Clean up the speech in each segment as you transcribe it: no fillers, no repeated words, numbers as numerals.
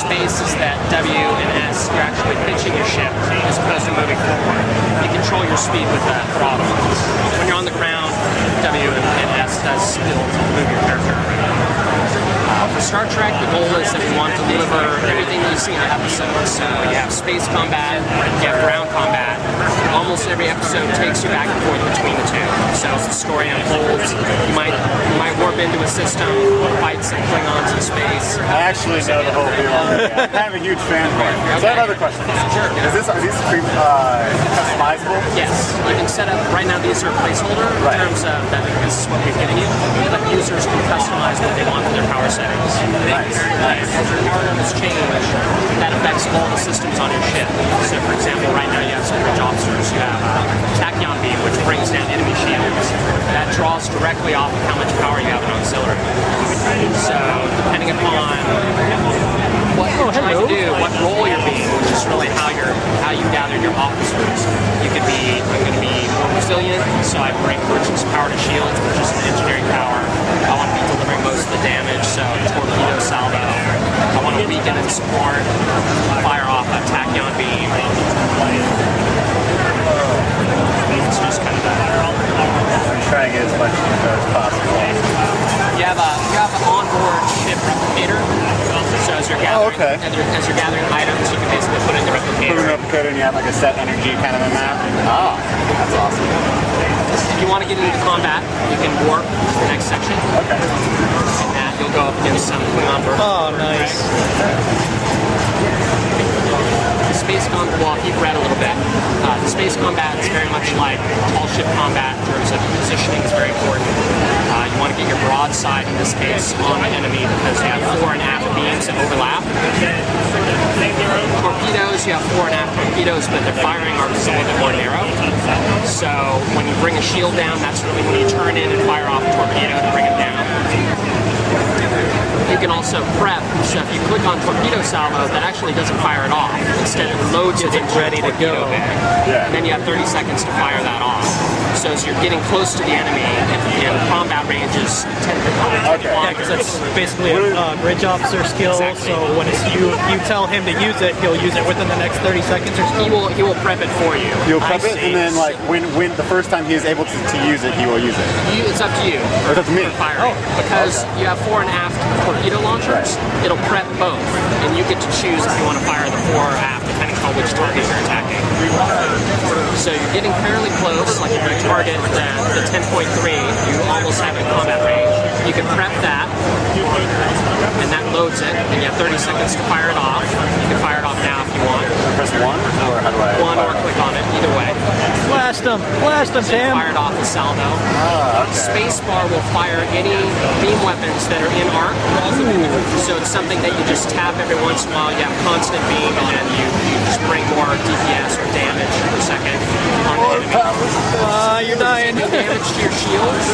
space is that W and S, you're actually pitching your ship as opposed to moving forward. You control your speed with that throttle. When you're on the ground, W and S does still move your character around. For Star Trek, the goal is that we want to deliver everything that you see in our episodes. So you have space combat, you have ground combat. Almost every episode takes you back and forth between the two. So as the story unfolds, you might warp into a system, fight some Klingons in space. I actually know the whole deal. I'm kind of a huge fan of it. So I have another question. Sure. Are these customizable? Yes. You can set up, right now these are placeholder in terms of that this is what we've given you. But users can customize what they want for their power settings. Nice. As your power levels change, that affects all the systems on your ship. So for example, right now you have some bridge officers. You have tachyon beam, which brings down enemy shields. That draws directly off of how much power you have in auxiliary. So depending upon what you're trying to do, what role you're being, which is really how you gather your officers. You could be, I'm going to be more resilient, so I bring merchant's power to shields, which is an engineering power. I want to be delivering most of the damage, so torpedo salvo. I want to weaken and support, fire off a tachyon beam. It's just kind of that. Try to get as much info as possible. You have an onboard ship replicator. So as you're gathering, as you're gathering items, you can basically put it in the replicator. Put in the replicator and you have like a set energy kind of a map. Oh, that's awesome. If you want to get into combat, you can warp to the next section. Okay. And that you'll go up against some Klingon bird. Oh, nice. The space combat, well, if you've read a little bit, the space combat is very much like all ship combat in terms of positioning is very important. You want to get your broadside, in this case, on the enemy because you have fore and aft beams that overlap. Torpedoes, you have fore and aft torpedoes, but their firing arc is a little bit more narrow. So when you bring a shield down, that's really when you turn in and fire off a torpedo to bring it down. You can also prep, so if you click on torpedo salvo, that actually doesn't fire it off. Instead, it loads it into ready to go. And then you have 30 seconds to fire that off. So as you're getting close to the enemy, and combat range is 10 Okay. Yeah, because that's basically a bridge officer skill. Exactly. So when you tell him to use it, he'll use it within the next 30 seconds or so. He will prep it for you. You'll prep it, and then like when the first time he is able to use it, he will use it. It's up to you. It's up to me. For firing. Because you have fore and aft torpedo launchers, it'll prep both, and you get to choose if you want to fire the fore or aft, depending on which target you're attacking. So you're getting fairly close, like if you target the 10.3, you almost have it in combat range. You can prep that, and that loads it, and you have 30 seconds to fire it off. You can fire it off now if you want. Press 1, or how do I? 1 or click on it, either way. Blast them, Sam. Fire it off with salvo. Okay. Spacebar will fire any beam weapons that are in arc. So it's something that you just tap every once in a while. You have constant beam, and then you just bring more DPS or damage per second on the enemy. You're dying. No damage to your shields.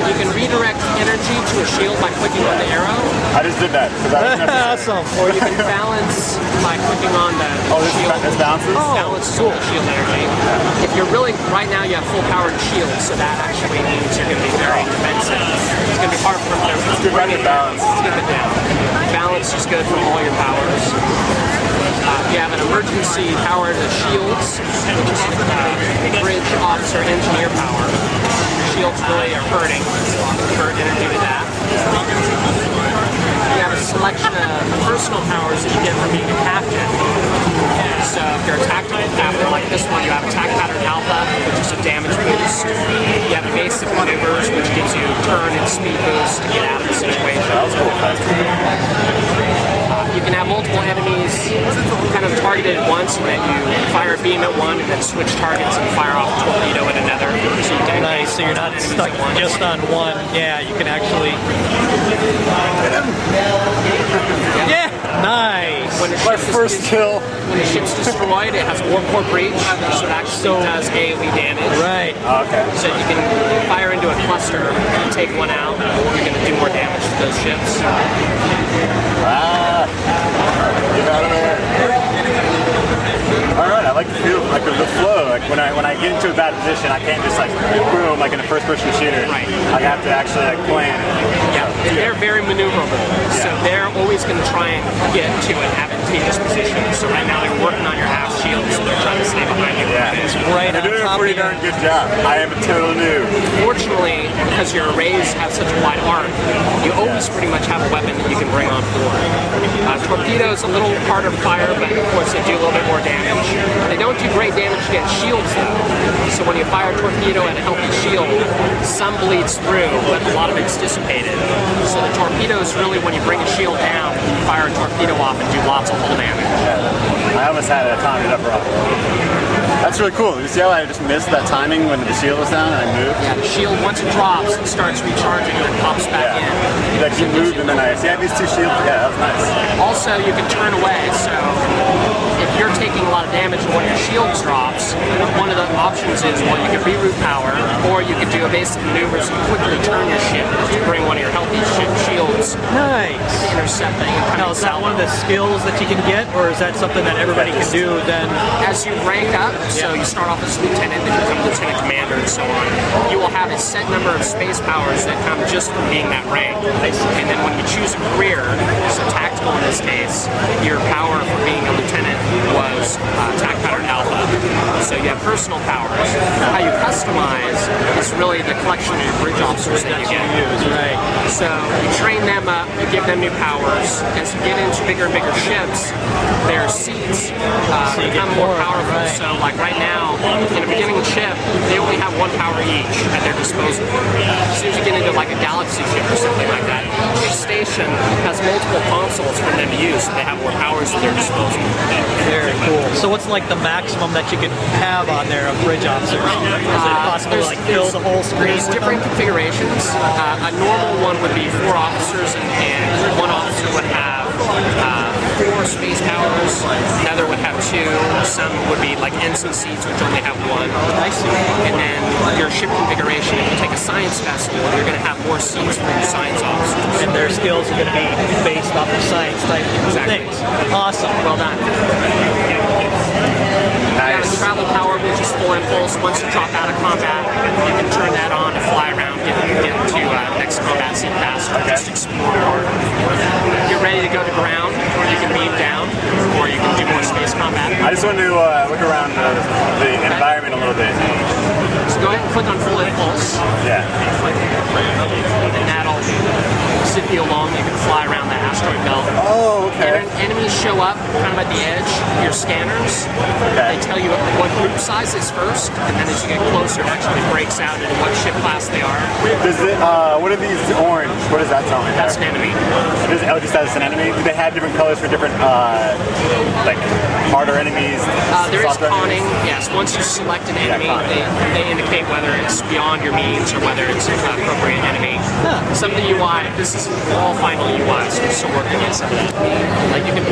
You can redirect energy to a shield by clicking on the arrow. I just did that because I was never. Awesome. Or you can balance by clicking on the shield. This balances? Balance cool. Shield energy. If you're really, right now you have full powered shields, so that actually means you're going to be very defensive. It's going to be hard for them to bring it down. Skip it down. Balance is good for all your powers. You have an emergency power to shields, which is bridge officer engineer power. Shields really are hurting. Convert energy to that. You have a selection of personal powers that you get from being a captain. So if you're a tactical captain like this one, you have attack pattern alpha, which is a damage boost. You have evasive maneuvers, which gives you turn and speed boost to get out of the situation. You can have multiple enemies kind of targeted at once, and then you fire a beam at one, and then switch targets and fire off a torpedo at another. So you can Nice, so you're not stuck just on one. Yeah, you can actually... Yeah, nice. When the My first kill. When the ship's destroyed, it has warp core breach, so it actually does AoE damage. Right. Okay. So you can fire into a cluster and take one out, you're going to do more damage to those ships. Get out of there. Alright, I like the feel, like the flow. Like when I get into a bad position, I can't just like boom, like in a first-person shooter. Right. I have to actually like plan it. Yeah. they're very maneuverable. So they're always going to try and get to an advantageous position. So right now they're working on your half shield, so they're trying to stay behind you. Yeah. It's right They're on doing a top pretty of you. darn good job. I am a total noob. Fortunately, because your arrays have such a wide arc, you always pretty much have a weapon that you can bring on board. Torpedoes a little harder to fire, but of course they do a little bit more damage. They don't do great damage against shields though. So when you fire a torpedo at a healthy shield, some bleeds through, but a lot of it's dissipated. So the torpedoes really, when you bring a shield down, you fire a torpedo off and do lots of hull damage. I almost had it timed up wrong. That's really cool. You see how I just missed that timing when the shield was down and I moved? Yeah, the shield, once it drops, it starts recharging and then pops back in. Like you moved and then I see I had these two shields. Yeah, that was nice. Also, you can turn away, so if you're taking a lot of damage when your shield drops, one of the options is, well, you can reroute power, or you could do evasive maneuvers and quickly turn your ship to bring one of your healthy shields Nice. to intercept the incoming Now, is that one of the skills that you can get, or is that something that everybody can do then? As you rank up, so you start off as lieutenant, then you become lieutenant commander, and so on, you will have a set number of space powers that come just from being that rank. And then when you choose a career, so tactical in this case, your power for being a lieutenant was attack pattern alpha. So you have personal powers. How you customize is really the collection of bridge officers that you get. Right. So you train them up, you give them new powers. As you get into bigger and bigger ships, their seats become more powerful. Right. So like right now, in a beginning ship, they only have one power each at their disposal. As soon as you get into like a galaxy ship or something like that, each station has multiple consoles for them to use, so they have more powers at their disposal. Very cool. So what's like the maximum that you could have on there of bridge officers? Is it possible to like fill the whole screen There's with different them? configurations. A normal one would be 4 officers, and one officer would have 4 space powers. Another would have 2. Some would be like ensign seats, which only have 1. I see. And then your ship configuration, if you take a science vessel, you're going to have more seats for your science officers. And their skills are going to be based off of science type Exactly. things. Awesome. Well done. You have a travel power, which is full impulse. Once you drop out of combat, you can turn that on to fly around, get to next combat scene faster, just explore more. If you're ready to go to ground, you can beam down, or you can do more space combat. I just wanted to look around the environment a little bit. So go ahead and click on full impulse, Yeah. and that'll zip you along. You can fly around the asteroid belt. Oh, okay. Enemies show up kind of at the edge. Your scanners, they tell you what group size is first, and then as you get closer, it actually breaks out into what ship class they are. Does it, what are these orange? What does that tell me? That's an enemy. Just as an enemy? Do they have different colors for different, like, harder enemies? There is softer conning. enemies? Yes, once you select an enemy, conning. they indicate whether it's beyond your means or whether it's an appropriate enemy. Some of the UI, this is all final UI, so we're still working on some of that. Like you can